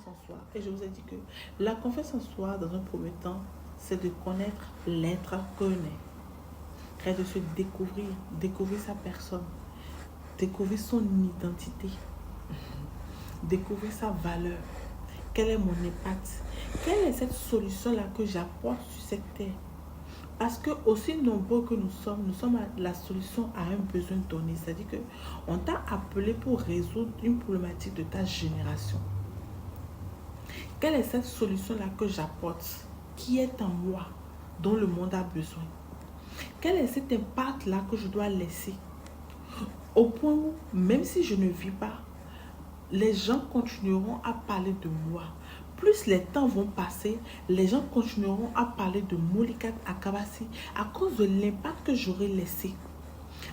en soi. Et je vous ai dit que la confiance en soi, dans un premier temps, c'est de connaître l'être qu'on est. C'est de se découvrir, découvrir sa personne, découvrir son identité, découvrir sa valeur. Quelle est mon impact? Quelle est cette solution-là que j'apporte sur cette terre? Parce que aussi nombreux que nous sommes la solution à un besoin donné. C'est-à-dire qu'on t'a appelé pour résoudre une problématique de ta génération. Quelle est cette solution-là que j'apporte, qui est en moi, dont le monde a besoin? Quel est cet impact-là que je dois laisser? Au point où, même si je ne vis pas, les gens continueront à parler de moi. Plus les temps vont passer, les gens continueront à parler de Molikat Akabasi à cause de l'impact que j'aurai laissé,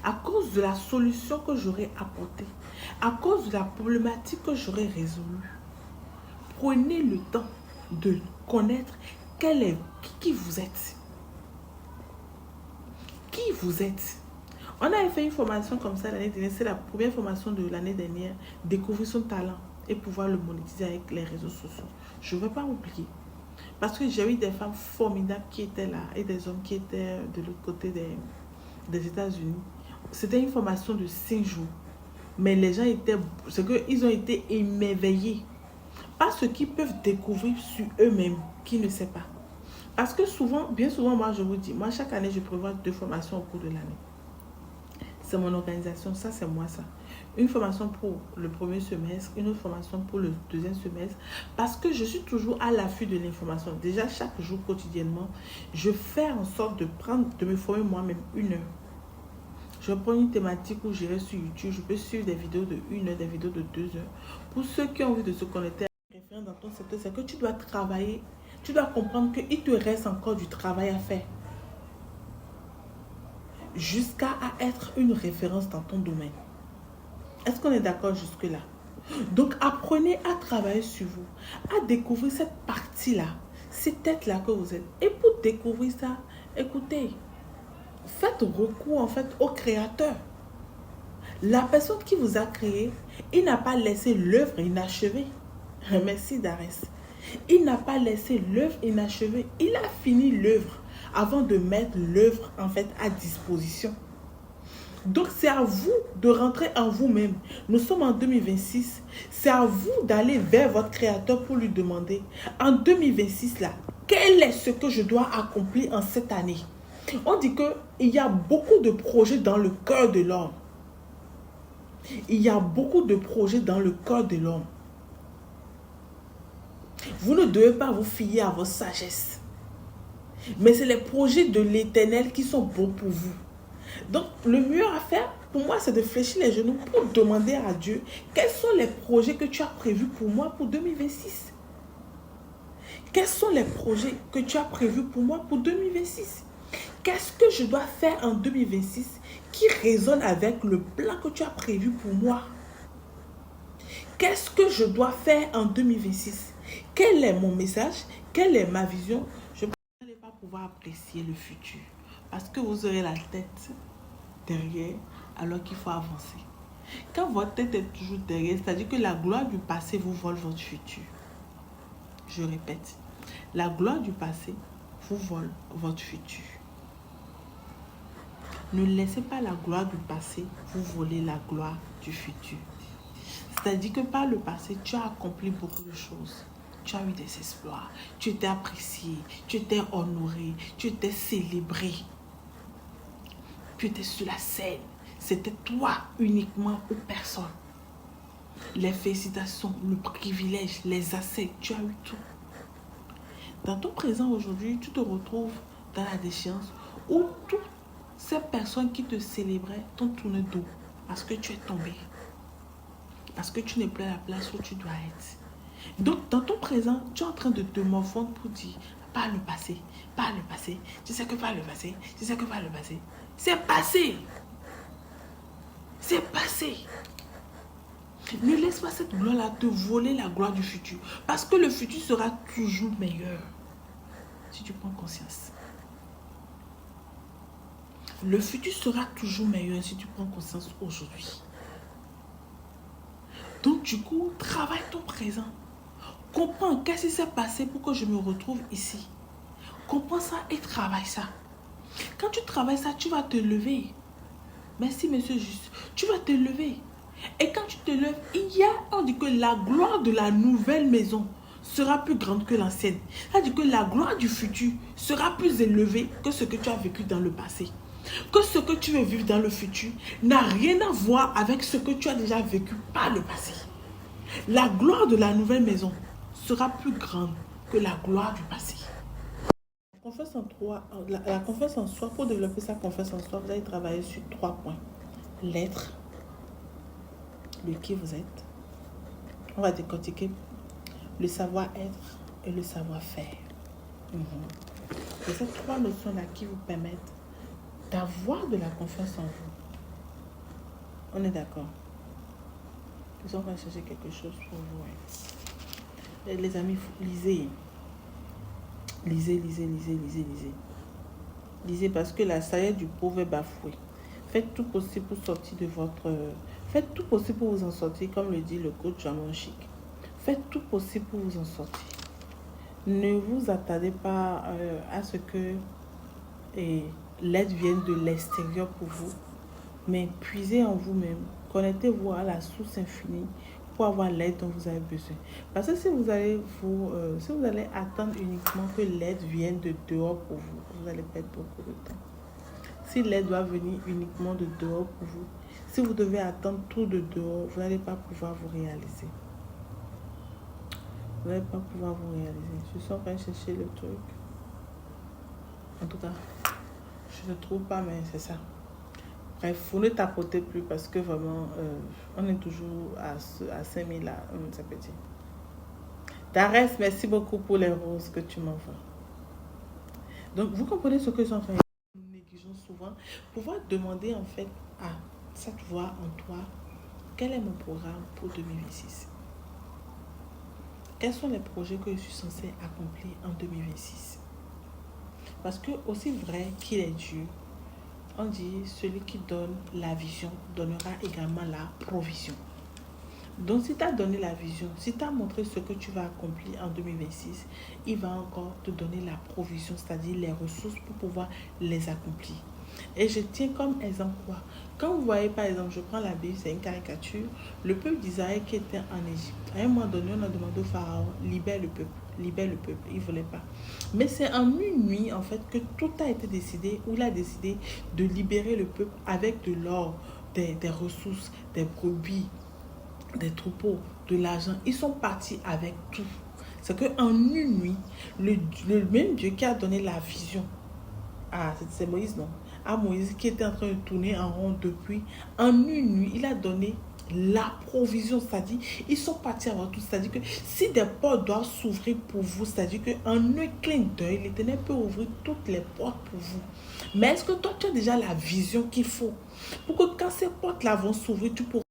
à cause de la solution que j'aurai apportée, à cause de la problématique que j'aurai résolue. Prenez le temps de connaître qui vous êtes. Qui vous êtes. On avait fait une formation comme ça l'année dernière. C'est la première formation de l'année dernière. Découvrir son talent et pouvoir le monétiser avec les réseaux sociaux. Je ne vais pas oublier. Parce que j'ai eu des femmes formidables qui étaient là et des hommes qui étaient de l'autre côté des États-Unis. C'était une formation de 5 jours. Mais les gens étaient... C'est qu'ils ont été émerveillés par ce qu'ils peuvent découvrir sur eux-mêmes, qui ne savent pas. Parce que souvent, bien souvent, moi je vous dis, moi chaque année je prévois 2 formations au cours de l'année. C'est mon organisation, ça c'est moi ça. Une formation pour le premier semestre, une autre formation pour le deuxième semestre. Parce que je suis toujours à l'affût de l'information. Déjà chaque jour, quotidiennement, je fais en sorte de me former moi-même 1 heure. Je vais prendre une thématique où j'irai sur YouTube. Je peux suivre des vidéos de 1 heure, des vidéos de 2 heures. Pour ceux qui ont envie de se connecter à référent dans ton secteur, c'est que tu dois travailler. Tu dois comprendre qu'il te reste encore du travail à faire. Jusqu'à être une référence dans ton domaine. Est-ce qu'on est d'accord jusque-là? Donc, apprenez à travailler sur vous, à découvrir cette partie-là, cette tête-là que vous êtes. Et pour découvrir ça, écoutez, faites recours en fait au créateur. La personne qui vous a créé, il n'a pas laissé l'œuvre inachevée. Merci Darès. Il n'a pas laissé l'œuvre inachevée. Il a fini l'œuvre avant de mettre l'œuvre en fait à disposition. Donc c'est à vous de rentrer en vous-même. Nous sommes en 2026. C'est à vous d'aller vers votre créateur pour lui demander, en 2026 là, quel est ce que je dois accomplir en cette année? On dit qu'il y a beaucoup de projets dans le cœur de l'homme. Il y a beaucoup de projets dans le cœur de l'homme. Vous ne devez pas vous fier à votre sagesse. Mais c'est les projets de l'Éternel qui sont bons pour vous. Donc, le mieux à faire, pour moi, c'est de fléchir les genoux pour demander à Dieu quels sont les projets que tu as prévus pour moi pour 2026. Quels sont les projets que tu as prévus pour moi pour 2026? Qu'est-ce que je dois faire en 2026 qui résonne avec le plan que tu as prévu pour moi? Qu'est-ce que je dois faire en 2026? Quel est mon message? Quelle est ma vision? Je ne vais pas pouvoir apprécier le futur parce que vous aurez la tête derrière alors qu'il faut avancer. Quand votre tête est toujours derrière, c'est-à-dire que la gloire du passé vous vole votre futur. Je répète, la gloire du passé vous vole votre futur. Ne laissez pas la gloire du passé vous voler la gloire du futur. C'est-à-dire que par le passé, tu as accompli beaucoup de choses. Tu as eu des exploits, tu étais apprécié, tu étais honoré, tu étais célébré. Tu étais sur la scène. C'était toi uniquement ou personne. Les félicitations, le privilège, les accès, tu as eu tout. Dans ton présent aujourd'hui, tu te retrouves dans la déchéance où toutes ces personnes qui te célébraient t'ont tourné dos parce que tu es tombé. Parce que tu n'es plus à la place où tu dois être. Donc, dans ton présent, tu es en train de te morfondre pour dire, pas le passé, pas le passé. Tu sais que pas le passé, tu sais que pas le passé. C'est passé. C'est passé. Ne laisse pas cette gloire-là te voler la gloire du futur. Parce que le futur sera toujours meilleur. Si tu prends conscience. Le futur sera toujours meilleur si tu prends conscience aujourd'hui. Donc du coup, travaille ton présent Comprends qu'est-ce qui s'est passé pour que je me retrouve ici. Comprends ça et travaille ça. Quand tu travailles ça, tu vas te lever. Merci, monsieur Juste. Tu vas te lever. Et quand tu te lèves, on dit que la gloire de la nouvelle maison sera plus grande que l'ancienne. C'est-à-dire que la gloire du futur sera plus élevée que ce que tu as vécu dans le passé. Que ce que tu veux vivre dans le futur n'a rien à voir avec ce que tu as déjà vécu par le passé. La gloire de la nouvelle maison sera plus grande que la gloire du passé. La confiance en soi, pour développer sa confiance en soi, vous allez travailler sur 3 points. L'être, le qui vous êtes. On va décortiquer le savoir-être et le savoir-faire. Et ces 3 notions-là qui vous permettent d'avoir de la confiance en vous. On est d'accord? Nous allons chercher quelque chose pour vous. Hein. Les amis, lisez. Lisez. Lisez parce que la sagesse du pauvre est bafouée. Faites tout possible pour sortir de votre... Faites tout possible pour vous en sortir, comme le dit le coach Jamon Chic. Faites tout possible pour vous en sortir. Ne vous attardez pas à ce que l'aide vienne de l'extérieur pour vous, mais puisez en vous-même. Connectez-vous à la source infinie pour avoir l'aide dont vous avez besoin. Parce que si vous allez attendre uniquement que l'aide vienne de dehors pour vous, vous allez perdre beaucoup de temps. Si l'aide doit venir uniquement de dehors pour vous, si vous devez attendre tout de dehors, vous n'allez pas pouvoir vous réaliser. Vous n'allez pas pouvoir vous réaliser. Je suis en train de chercher le truc. En tout cas, je ne trouve pas, mais c'est ça. Bref, vous ne tapotez plus parce que vraiment, on est toujours à 5000 là, ça peut dire. Darès, merci beaucoup pour les roses que tu m'envoies. Donc, vous comprenez ce que je suis en train de dire. Nous négligeons souvent. Pouvoir demander en fait à cette voix en toi, quel est mon programme pour 2026? Quels sont les projets que je suis censée accomplir en 2026? Parce que aussi vrai qu'il est Dieu, on dit celui qui donne la vision donnera également la provision. Donc si tu as donné la vision, si tu as montré ce que tu vas accomplir en 2026, il va encore te donner la provision, c'est-à-dire les ressources pour pouvoir les accomplir. Et je tiens comme exemple quoi? Quand vous voyez par exemple, je prends la Bible, c'est une caricature, le peuple d'Israël qui était en Égypte. À un moment donné, on a demandé au Pharaon, libère le peuple, il ne voulait pas. Mais c'est en une nuit en fait que tout a été décidé, où il a décidé de libérer le peuple avec de l'or, des ressources, des brebis, des troupeaux, de l'argent. Ils sont partis avec tout. C'est qu'en une nuit, le même Dieu qui a donné la vision, c'est Moïse, non? À Moïse qui était en train de tourner en rond depuis, en une nuit, il a donné la provision, c'est-à-dire, ils sont partis avoir tout, c'est-à-dire que si des portes doivent s'ouvrir pour vous, c'est-à-dire qu'en un clin d'œil, l'Éternel peut ouvrir toutes les portes pour vous. Mais est-ce que toi, tu as déjà la vision qu'il faut pour que quand ces portes-là vont s'ouvrir, tu pourras